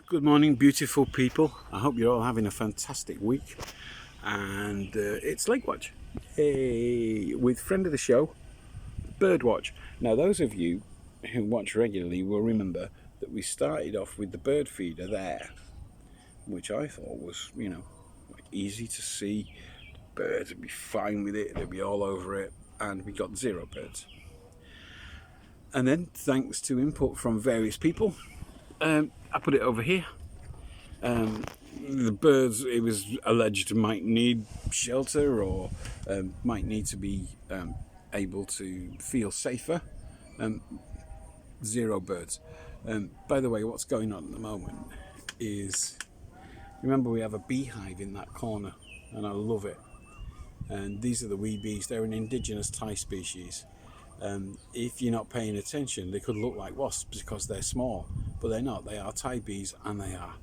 Good morning, beautiful people. I hope you're all having a fantastic week. And it's Lakewatch, hey, with friend of the show, Birdwatch. Now, those of you who watch regularly will remember that we started off with the bird feeder there, which I thought was, easy to see. Birds would be fine with it, they'd be all over it, and we got 0 birds. And then, thanks to input from various people, I put it over here. The birds, it was alleged, might need shelter or might need to be able to feel safer. 0 birds. By the way, what's going on at the moment is, remember we have a beehive in that corner, and I love it. And these are the wee bees. They're an indigenous Thai species. If you're not paying attention, they could look like wasps because they're small, but they're not. They are Thai bees, and they are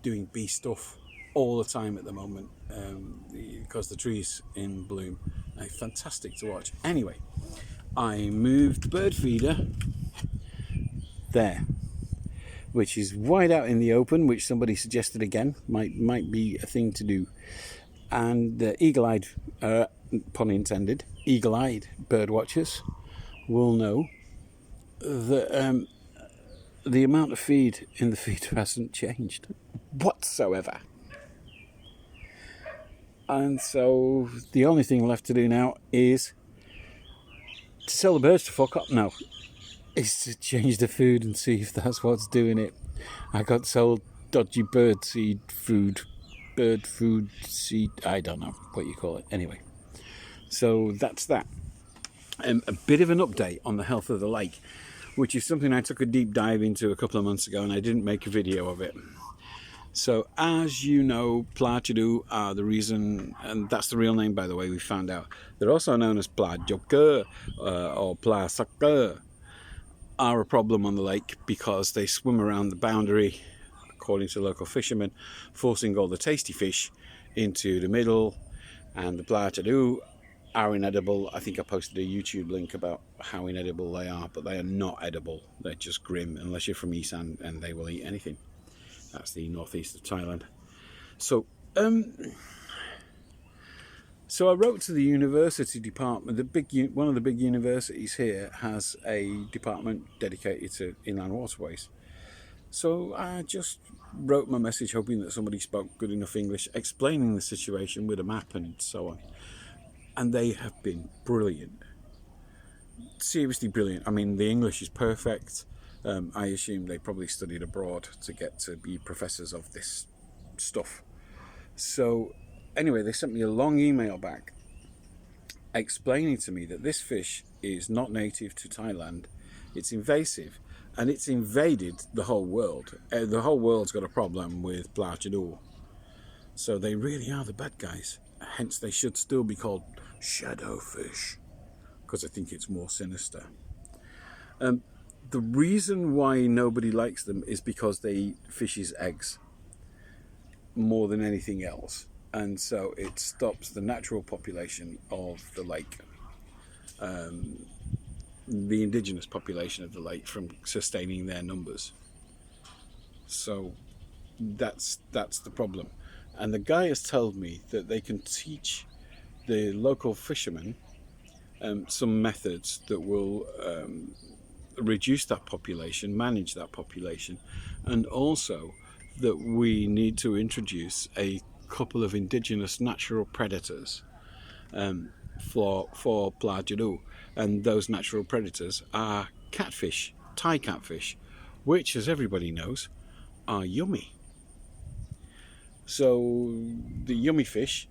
doing bee stuff all the time at the moment because the tree's in bloom. Fantastic to watch. Anyway, I moved the bird feeder there, which is wide out in the open, which somebody suggested again might be a thing to do. And eagle-eyed, pun intended, eagle-eyed bird watchers will know that the amount of feed in the feeder hasn't changed whatsoever. And so the only thing left to do now is to tell the birds to fuck up now. Is to change the food and see if that's what's doing it. I got sold dodgy bird seed, I don't know what you call it. Anyway, so that's that. A bit of an update on the health of the lake, which is something I took a deep dive into a couple of months ago, and I didn't make a video of it. So, as you know, Pla-Chadu are the reason, and that's the real name, by the way, we found out. They're also known as Pla-Joker or Pla-Sucker, are a problem on the lake because they swim around the boundary, according to local fishermen, forcing all the tasty fish into the middle, and the Pla-Chadu are inedible. I think I posted a YouTube link about how inedible they are, but they are not edible. They're just grim unless you're from Isan, and they will eat anything. That's the northeast of Thailand. So I wrote to the university department. One of the big universities here has a department dedicated to inland waterways. So I just wrote my message hoping that somebody spoke good enough English, explaining the situation with a map and so on. And they have been brilliant. Seriously brilliant. I mean, the English is perfect. I assume they probably studied abroad to get to be professors of this stuff. So anyway, they sent me a long email back explaining to me that this fish is not native to Thailand. It's invasive, and it's invaded the whole world. The whole world's got a problem with Pla-Chadu. So they really are the bad guys. Hence, they should still be called shadowfish, because I think it's more sinister. The reason why nobody likes them is because they eat fish's eggs more than anything else. And so it stops the natural population of the lake, the indigenous population of the lake, from sustaining their numbers. So that's the problem. And the guy has told me that they can teach the local fishermen some methods that will reduce that population, manage that population, and also that we need to introduce a couple of indigenous natural predators for Pla-Chadu. And those natural predators are catfish, Thai catfish, which, as everybody knows, are yummy. So the yummy fish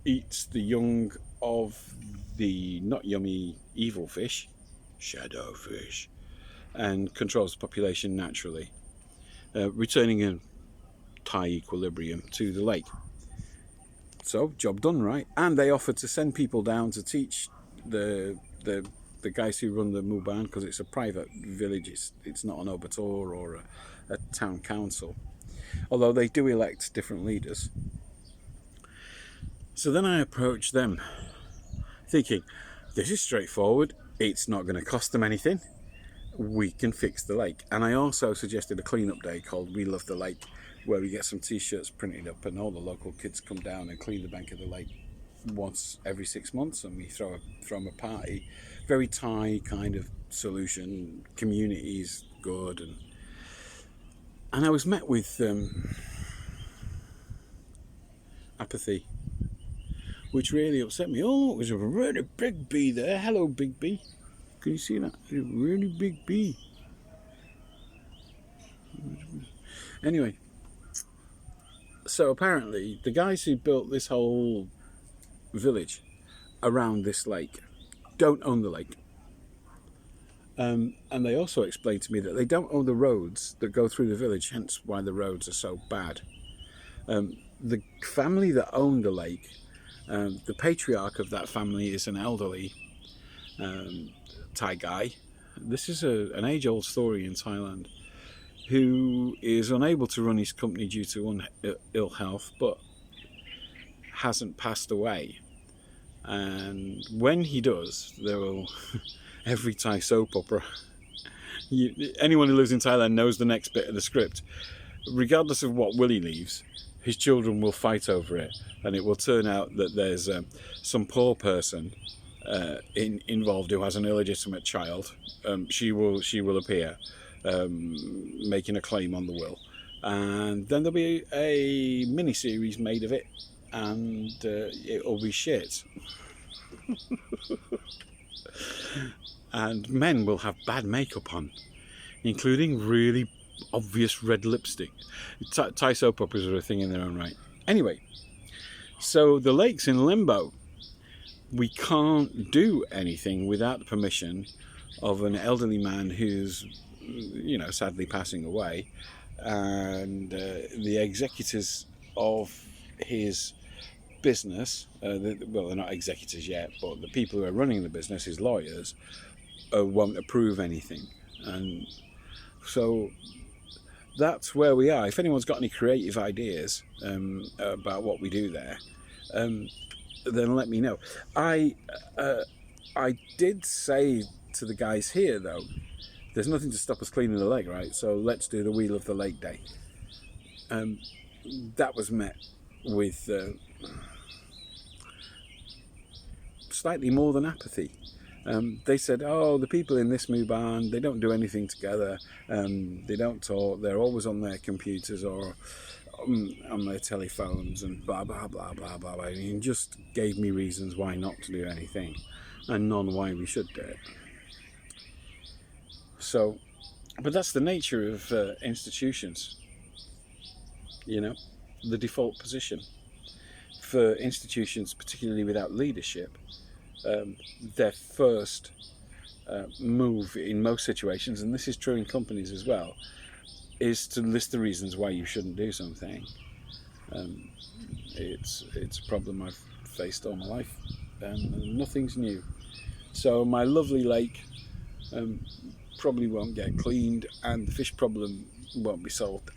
eats the young of the not yummy evil fish, shadowfish, and controls the population naturally, returning a Thai equilibrium to the lake. So, job done, right? And they offered to send people down to teach the guys who run the Muban, because it's a private village. It's not an obator or a town council, although they do elect different leaders. So then I approached them, thinking, this is straightforward. It's not going to cost them anything. we can fix the lake. And I also suggested a clean-up day called We Love the Lake, where we get some t-shirts printed up and all the local kids come down and clean the bank of the lake once every 6 months, and we throw them a party. Very Thai kind of solution. Community's good, and I was met with apathy, which really upset me. Oh, there's a really big bee there. Hello, big bee. Can you see that? It's a really big bee. Anyway, so apparently the guys who built this whole village around this lake don't own the lake. And they also explained to me that they don't own the roads that go through the village, hence why the roads are so bad. The family that owned the lake, the patriarch of that family is an elderly Thai guy. This is an age-old story in Thailand, who is unable to run his company due to ill health, but hasn't passed away. And when he does, there will every Thai soap opera. Anyone who lives in Thailand knows the next bit of the script. Regardless of what will he leaves, his children will fight over it, and it will turn out that there's some poor person involved who has an illegitimate child. She will appear, making a claim on the will, and then there'll be a mini-series made of it, and it'll be shit. And men will have bad makeup on, including really obvious red lipstick. Thai soap operas are a thing in their own right. Anyway, so the lake's in limbo. We can't do anything without the permission of an elderly man who's, sadly passing away, and the executors of his business, well, they're not executors yet, but the people who are running the business, his lawyers, won't approve anything. And so that's where we are. If anyone's got any creative ideas about what we do there, then let me know. I did say to the guys here, though, there's nothing to stop us cleaning the lake, right? So let's do the We Love the Lake Day. That was met with slightly more than apathy. They said, oh, the people in this Muban, they don't do anything together, they don't talk, they're always on their computers or on their telephones and blah, blah, blah, blah, blah, blah. And just gave me reasons why not to do anything and none why we should do it. So, but that's the nature of institutions, the default position. For institutions, particularly without leadership, their first move in most situations, and this is true in companies as well, is to list the reasons why you shouldn't do something. It's a problem I've faced all my life, and nothing's new. So my lovely lake probably won't get cleaned, and the fish problem won't be solved.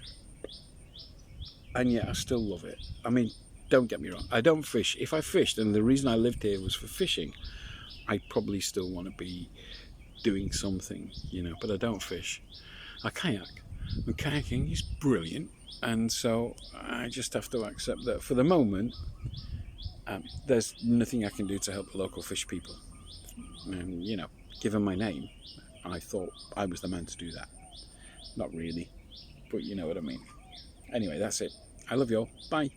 And yet I still love it. I mean, don't get me wrong, I don't fish. If I fished and the reason I lived here was for fishing, I'd probably still want to be doing something, but I don't fish. I kayak, and kayaking is brilliant, and so I just have to accept that for the moment there's nothing I can do to help the local fish people. And given my name, I thought I was the man to do that. Not really, but you know what I mean. Anyway, that's it. I love you all. Bye.